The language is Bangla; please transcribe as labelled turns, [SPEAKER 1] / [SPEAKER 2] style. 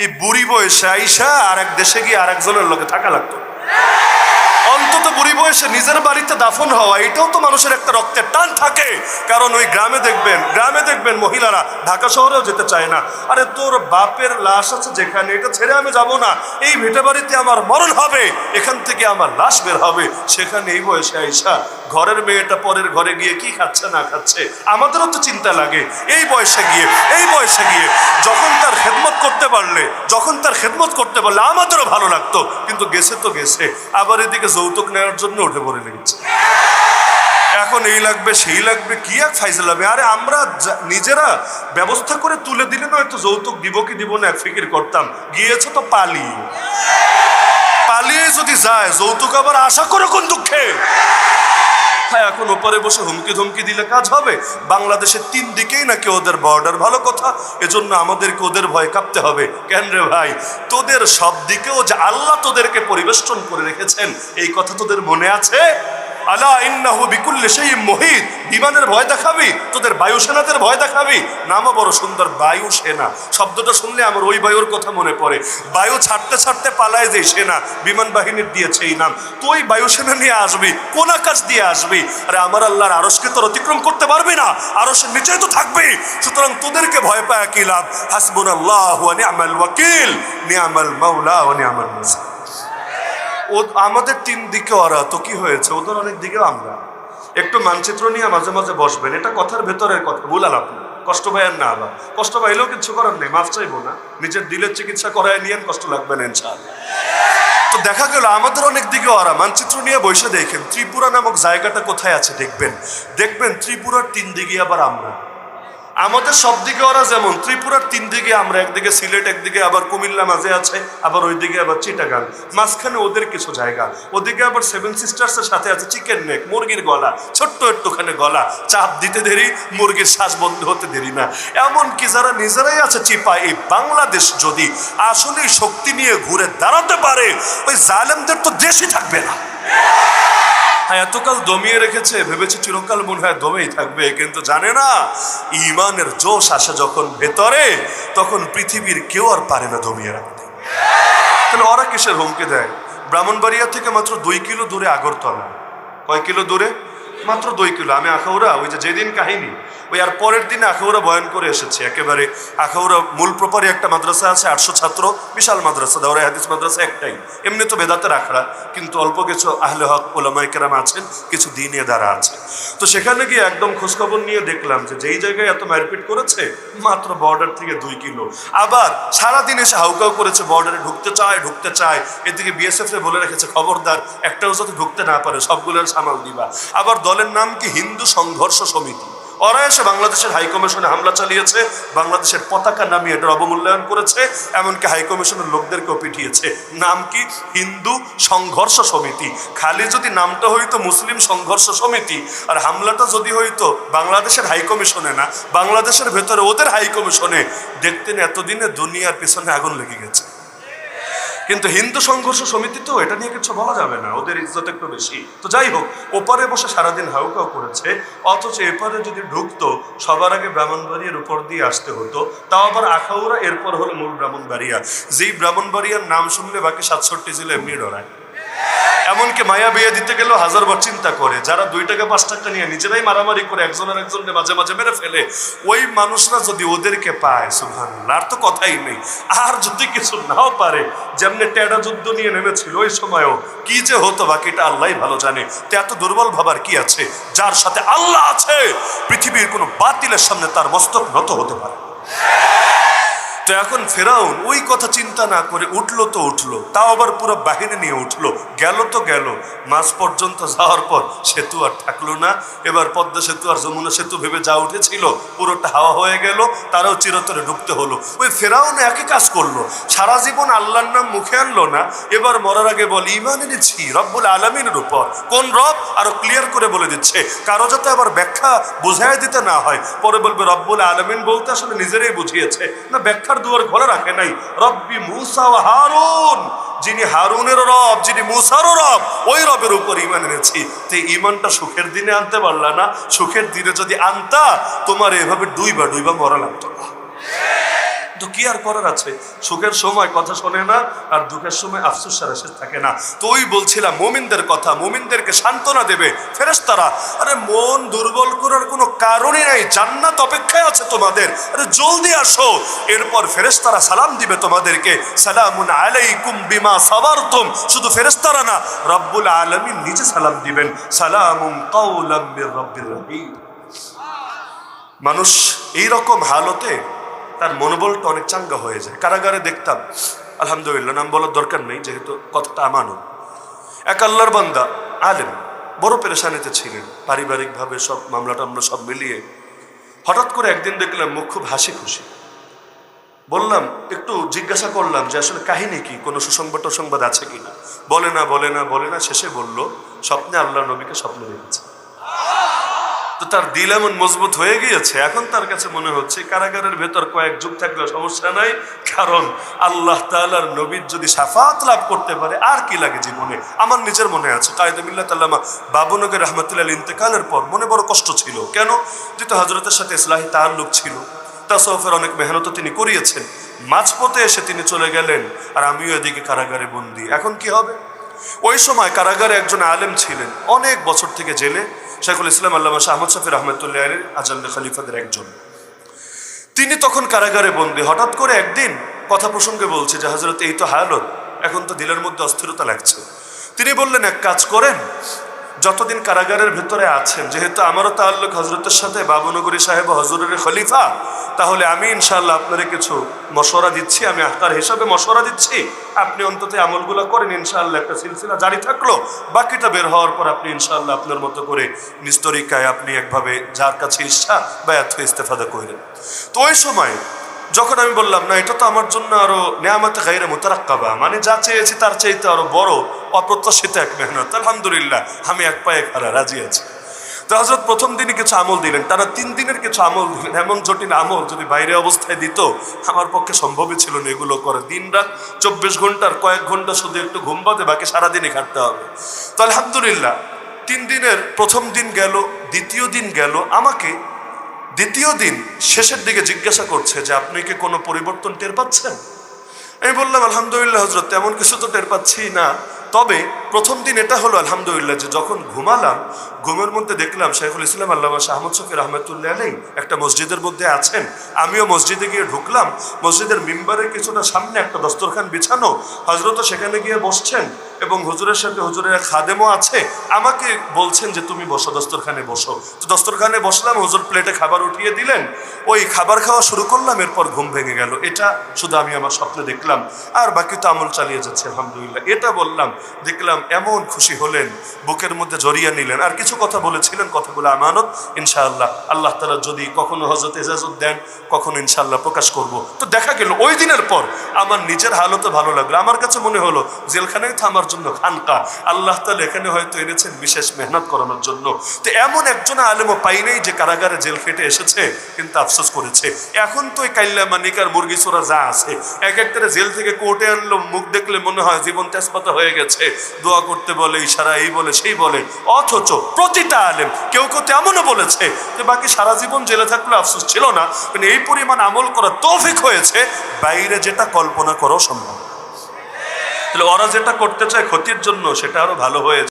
[SPEAKER 1] এই বুড়ি বয়সে আইসা আর এক দেশে গিয়ে আর একজনের লোকে থাকা লাগতো। অন্তত বুড়ি বয়সে নিজের বাড়িতে দাফন হওয়া, এটাও তো মানুষের একটা রক্তের টান থাকে। কারণ ওই গ্রামে দেখবেন মহিলারা ঢাকা শহরেও যেতে চায় না। আরে তোর বাপের লাশ আছে যেখানে, এটা ছেড়ে আমি যাব না। এই ভিটে বাড়িতে আমার মরণ হবে, এখান থেকে আমার লাশ বের হবে। সেখানে এই বয়সে আইসা ঘরের মেয়েটা পরের ঘরে গিয়ে কি খাচ্ছে না খাচ্ছে আমাদেরও তো চিন্তা লাগে। এই বয়সে গিয়ে যখন তার খেদমত করতে পারলে আমাদেরও ভালো লাগতো। কিন্তু গেছে তো গেছে, আবার এদিকে যৌতুক নেওয়ার জন্য উঠে পড়ে লেগেছে। এখন এই লাগবে সেই লাগবে, কি এক ফাইজলামে। আরে আমরা নিজেরা ব্যবস্থা করে তুলে দিলে নয়তো যৌতুক দিব কি দিব না এক ফিকির করতাম। গিয়েছে তো পালিয়ে যদি যায়, যৌতুক আবার আশা করে কোন দুঃখে। হ্যাঁ, এখন ওপারে বসে হুমকি ধমকি দিলে কাজ হবে? বাংলাদেশের 3 দিকেই নাকি ওদের বর্ডার, ভালো কথা। এজন্য আমাদেরকে ওদের ভয় কাঁপতে হবে কেন রে ভাই? তোদের সব দিকেও যে আল্লাহ তোদেরকে পরিবেষ্টন করে রেখেছেন, এই কথা তোদের মনে আছে? আলা ইন্নাহু বিকুল্লি শাইইন মুহিত। বিমানের ভয় দেখাবি, তোদের বায়ুসেনাদের ভয় দেখাবি। নামও বড় সুন্দর, বায়ুসেনা শব্দটা শুনলে আমার ওই বায়ুর কথা মনে পড়ে। বায়ু ছাড়তে পালায় যে সেনা, বিমান বাহিনীর দিয়েছে এই নাম। তুই বায়ুসেনা নিয়ে আসবি, কোন আকাশ দিয়ে আসবি? আরে আমার আল্লাহর আরশকে তোর অতিক্রম করতে পারবি না, আরশের নিচেই তো থাকবি। সুতরাং তোদেরকে ভয় পায় কি লাভ? হাসবুনাল্লাহু ওয়া নি'মাল ওয়াকিল, নি'মাল মাওলা ওয়া নি'মাল নাসির। আমাদের 3 দিকে ওরা, তো কি হয়েছে? ওদের অনেক দিকেও আমরা। একটু মানচিত্র নিয়ে মাঝে মাঝে বসবেন, এটা কথার ভেতরের কথা, বলাল আপনি কষ্ট পাইয়েন না। আবার কষ্ট পাইলেও কিছু করার নেই, মাফ চাইবো না। নিজের দিলের চিকিৎসা করায় নিয়েন, কষ্ট লাগবে না ইনশাআল্লাহ। তো দেখা গেল আমাদের অনেক দিকে ওরা। মানচিত্র নিয়ে বসে দেখেন ত্রিপুরা নামক জায়গাটা কোথায় আছে, দেখবেন ত্রিপুরার 3 দিকে আবার আমরা। আমাদের সব দিকে ওরা যেমন, ত্রিপুরার 3 দিকে আমরা। একদিকে সিলেট, একদিকে আবার কুমিল্লা মাঝে আছে, আবার ওইদিকে আবার চিটাগাং, মাঝখানে ওদের কিছু জায়গা। ওদিকে আবার 7 সিস্টার্সের সাথে আছে চিকেন নেক, মুরগির গলা, ছোট্ট একটুখানি গলা, চাপ দিতে দেরি, মুরগির শ্বাস বন্ধ হতে দেরি না। এমনকি যারা নিজেরাই আছে চিপা, এই বাংলাদেশ যদি আসলেই শক্তি নিয়ে ঘুরে দাঁড়াতে পারে, ওই জালেমদের তো দেশই থাকবে না। হ্যাঁ, এতকাল দমিয়ে রেখেছে, ভেবেছে চিরকাল মনে হয় দমেই থাকবে, কিন্তু জানে না ইমানের জোশ আসে যখন ভেতরে, তখন পৃথিবীর কেউ আর পারে না দমিয়ে রাখতে। তাহলে ওরা কিসের হুমকি দেয়? ব্রাহ্মণবাড়িয়া থেকে মাত্র 2 কিলো দূরে আগরতলা। কয় কিলো দূরে? মাত্র 2 কিলো। আমি আখাউড়া, ওই যে যেদিন কাহিনী, ওই আর পরের দিনে আখাউড়া বয়ান করে এসেছি। একেবারে আখাউড়া মূল প্রপারে একটা মাদ্রাসা আছে, 800 ছাত্র, বিশাল মাদ্রাসা, দাওরাই হাদিস মাদ্রাসা একটাই। এমনি তো বেদাতের আখড়া, কিন্তু অল্প কিছু আহলে হক ওলামায়ে কেরাম আছেন, কিছু দ্বীনে দ্বারা আছে। তো সেখানে গিয়ে একদম খোঁজখবর নিয়ে দেখলাম যে যেই জায়গায় এত মারপিট করেছে, মাত্র বর্ডার থেকে 2 কিলো। আবার সারাদিন এসে হাউকাউ করেছে বর্ডারে ঢুকতে চায়। এদিকে বিএসএফ এ বলে রেখেছে খবরদার একটাও যাতে ঢুকতে না পারে, সবগুলোর সামাল দিবা। আবার দলের নাম কি হিন্দু সংঘর্ষ সমিতি। ওরা এসে বাংলাদেশের হাইকমিশনে হামলা চালিয়েছে, বাংলাদেশের পতাকা নামিয়ে এটার অবমূল্যায়ন করেছে, এমনকি হাইকমিশনের লোকদেরকেও পিটিয়েছে। নাম কি? হিন্দু সংঘর্ষ সমিতি। খালি যদি নামটা হইতো মুসলিম সংঘর্ষ সমিতি, আর হামলাটা যদি হইতো বাংলাদেশের হাইকমিশনে না, বাংলাদেশের ভেতরে ওদের হাইকমিশনে, দেখতেন এতদিনে দুনিয়ার পেছনে আগুন লেগে গেছে। কিন্তু হিন্দু সংঘর্ষ সমিতি তো এটা নিয়ে কিছু বলা যাবে না, ওদের ইজ্জত একটু বেশি। তো যাই হোক, ওপারে বসে সারাদিন হাউকাউ করেছে, অথচ এপারে যদি ঢুকতো সবার আগে ব্রাহ্মণবাড়িয়ার উপর দিয়ে আসতে হতো। তাও আবার আখাউড়া, এরপর হলো মূল ব্রাহ্মণবাড়িয়া। যেই ব্রাহ্মণবাড়িয়ার নাম শুনলে বাকি 67 জেলা এমনি ডরায়। এমনকি মায়া বিয়ে দিতে গেলেও 1000 বার চিন্তা করে। যারা 2 টাকা 5 টাকা নিয়ে নিজেরাই মারামারি করে একজনের একজনকে মাঝে মাঝে মেরে ফেলে, ওই মানুষরা যদি ওদেরকে পায়, সুবহানাল্লাহ, আর তো কথাই নেই। আর যদি কিছু নাও পারে, যেমনি টেডা যুদ্ধ নিয়ে নেমেছিল ওই সময়ও, কি যে হতো বাকিটা আল্লাহই ভালো জানে। তো এত দুর্বল ভাবার কি আছে? যার সাথে আল্লাহ আছে, পৃথিবীর কোনো বাতিলের সামনে তার মস্তক নত হতে পারে। তো এখন ফেরাউন ওই কথা চিন্তা না করে উঠলো তো উঠলো, তাও আবার পুরো বাহিনী নিয়ে উঠলো। গেল তো গেল, মাঝ পর্যন্ত যাওয়ার পর সেতু আর থাকলো না। এবার পদ্মা সেতু আর যমুনা সেতু ভেবে যা উঠেছিল পুরোটা হাওয়া হয়ে গেল, তারাও চিরতরে ডুবতে হলো। ওই ফেরাউন একই কাজ করলো, সারা জীবন আল্লাহর নাম মুখে আনলো না, এবার মরার আগে বলে ঈমান এনেছি রব্বুল আলামিনের উপর। কোন রব? আরো ক্লিয়ার করে বলে দিচ্ছে, কারো যাতে আবার ব্যাখ্যা বুঝাই দিতে না হয়। পরে বলবে রব্বুল আলামিন বলতে আসলে নিজেরাই বুঝিয়েছে না, ব্যাখ্যা দুয়ার খোলা রাখে নাই। রব্বি মুসা ওয়া হারুন, যিনি হারুনের রব, যিনি মুসারও রব, ওই রবের উপর ঈমান এনেছি। তো ঈমানটা সুখের দিনে আনতে পারলা না, সুখের দিনে যদি আনতা তোমার এভাবে ডুইবা মরা লাগতো না। তো কি আর করার আছে, সুখের সময় কথা শোনে না, আর দুঃখের সময় আফসোস সারা শেষ থাকে না। তো ওই বলছিলাম মুমিনদের কথা, মুমিনদেরকে সান্ত্বনা দেবে ফেরেশতারা। আরে মন দুর্বল করার কোনো কারণই নাই, জান্নাত অপেক্ষায় আছে তোমাদের, আরে জলদি আসো। এরপর ফেরেশতারা সালাম দিবে তোমাদেরকে, সালামুন আলাইকুম বিমা সাবারতুম। শুধু ফেরেশতারা না, রব্বুল আলামিন নিজে সালাম দিবেন, সালামুন কাওলাম মির রাব্বির রহিম। মানুষ এই রকম হালতে তার মনোবলটা অনেক চাঙ্গা হয়ে যায়। কারাগারে দেখতাম, আলহামদুলিল্লাহ, নাম বলার দরকার নেই যেহেতু কথাটা আমানো, এক আল্লাহর বান্দা আলেম, বড় পেরেশানিতে ছিলেন পারিবারিকভাবে, সব মামলা টামলা সব মিলিয়ে। হঠাৎ করে একদিন দেখলাম মুখ খুব হাসি খুশি। বললাম, একটু জিজ্ঞাসা করলাম যে আসলে কাহিনী কি, কোনো সুসংবাদ টসংবাদ আছে কিনা। বলে না বলে না বলে না, শেষে বলল স্বপ্নে আল্লাহ নবীকে স্বপ্ন দেখেছে। তো তার দিল এমন মজবুত হয়ে গিয়েছে, এখন তার কাছে মনে হচ্ছে কারাগারের ভেতর কয়েক যুগ থাকলে সমস্যা নাই, কারণ আল্লাহ তাআলার নবীর যদি শাফাত লাভ করতে পারে আর কি লাগে জীবনে। আমার নিজের মনে আছে কায়েদে মিল্লাত আল্লামা বাবুনগর রহমতুল্লাহ ইন্তেকালের পর মনে বড় কষ্ট ছিল। কেন? যেহেতু হযরতের সাথে ইসলাহি তাআল্লুক ছিল, তাসাউফের অনেক মেহনত তিনি করিয়েছেন, মাঝপথে এসে তিনি চলে গেলেন, আর আমিও এদিকে কারাগারে বন্দী। এখন কি হবে? ওই সময় কারাগারে একজন আলেম ছিলেন, অনেক বছর থেকে জেলে, শেখুল ইসলাম আল্লামা শাহ আহমদ শফি রহমতুল্লাহ আলাইহির আজাল্লে খলিফাদের একজন। তিনি তখন কারাগারে বন্দী। হঠাৎ করে একদিন কথা প্রসঙ্গে বলছে যে হযরত এই তো হালত, এখন তো দিলের মধ্যে অস্থিরতা লাগছে। তিনি বললেন, এক কাজ করেন, যতদিন কারাগারের ভেতরে আছেন, যেহেতু আমারও তাআল্লুক হযরতের সাথে, বাবুনগরী সাহেব হযরুরের খলিফা, তাহলে আমি ইনশাআল্লাহ আপনারে কিছু মশওয়ারা দিচ্ছি, আমি আখতার হিসাবে মশওয়ারা দিচ্ছি, আপনি অন্তত আমলগুলো করেন, ইনশাআল্লাহ একটা সিলসিলা জারি থাকলো। বাকিটা বের হওয়ার পর আপনি ইনশাআল্লাহ আপনার মতো করে নিস্তরিকায় আপনি একভাবে যার কাছে ইচ্ছা বায়াত হয়ে ইস্তেফাদা করেন। তো ওই সময় যখন আমি বললাম, না এটা তো আমার জন্য আরো নেয়ামতে গায়রে মুতারাক্কাবা, মানে যা চেয়েছি তার চাইতে আরো বড় অপ্রত্যাশিত এক মেহনত, আলহামদুলিল্লাহ আমি এক পায়ে খাড়া, রাজি আছি। তো হযরত প্রথম দিনই কিছু আমল দিলেন, টানা 3 দিনের কিছু আমল দিলেন। এমন জটিল আমল যদি বাইরে অবস্থায় দিত আমার পক্ষে সম্ভবই ছিল না এগুলো করে। দিন রাত 24 ঘন্টার কয়েক ঘন্টা শুধু একটু ঘুম বাদে বাকি সারাদিনই খাটতে হবে। তো আলহামদুলিল্লাহ 3 দিনের প্রথম দিন গেল, দ্বিতীয় দিন গেল। আমাকে দ্বিতীয় দিন শেষের দিকে জিজ্ঞাসা করছে যে আপনি কি কোনো পরিবর্তন টের পাচ্ছেন? আমি বললাম, আলহামদুলিল্লাহ হযরত, তেমন কিছু তো টের পাচ্ছি না, তবে প্রথম দিন এটা হলো আলহামদুলিল্লাহ যে যখন ঘুমালাম, ঘুমের মধ্যে দেখলাম শেখুল ইসলাম আল্লামা শাহ আহমদ শফি রহমতুল্লাহ আলাইহি একটা মসজিদের মধ্যে আছেন। আমিও মসজিদে গিয়ে ঢুকলাম, মসজিদের মিম্বারের কিছুটা সামনে একটা দস্তরখান বিছানো, হযরতও সেখানে গিয়ে বসছেন এবং হুজুরের সাথে হুজুরের এক খাদেমও আছে। আমাকে বলছেন যে তুমি বসো, দস্তরখানে বসো। তো দস্তরখানে বসলাম, হুজুর প্লেটে খাবার উঠিয়ে দিলেন, ওই খাবার খাওয়া শুরু করলাম, এরপর ঘুম ভেঙে গেল। এটা শুধু আমি আমার স্বপ্নে দেখলাম, আর বাকি তো আমল চালিয়ে যাচ্ছে আলহামদুলিল্লাহ। এটা বললাম, দেখলাম এমন খুশি হলেন, বুকের মধ্যে জড়িয়ে নিলেন। আর কিছু কথা বলেছিলেন, কথাগুলো আমানত, ইনশাআল্লাহ আল্লাহ তাআলা যদি কখনো হযরত ইজাজত দেন, কখনো ইনশাআল্লাহ প্রকাশ করব। তো দেখা গেল ওই দিনের পর আমার নিজের হালতে ভালো লাগলো। আমার কাছে মনে হলো জেলখানায় তো আমার জন্য খানকা, আল্লাহ তাআলা এখানে হয়তো এনেছেন বিশেষ মেহনত করানোর জন্য। তো এমন একজন আলেমও পাই নাই যে কারাগারে জেল খেটে এসেছে কিন্তু আফসোস করেছে। এখন তো ওই কাইল্লা মানিকার মুরগি চোরা যা আছে, এক একটা জেল থেকে কোর্টে আনলো, মুখ দেখলে মনে হয় জীবন তেজপাতা হয়ে গেছে, দোয়া করতে বলে, ইশারা এই বলে সেই বলে। অথচ প্রতিটা আলেম কেউ কেউ এমনও বলেছে যে বাকি সারা জীবন জেলে থাকলে আফসোস ছিল না, কিন্তু এই পরিমাণ আমল করার তৌফিক হয়েছে বাইরে যেটা কল্পনা করাও সম্ভব। তাহলে ওরা যেটা করতে চায় ক্ষতির জন্য, সেটা আরো ভালো হয়েছে।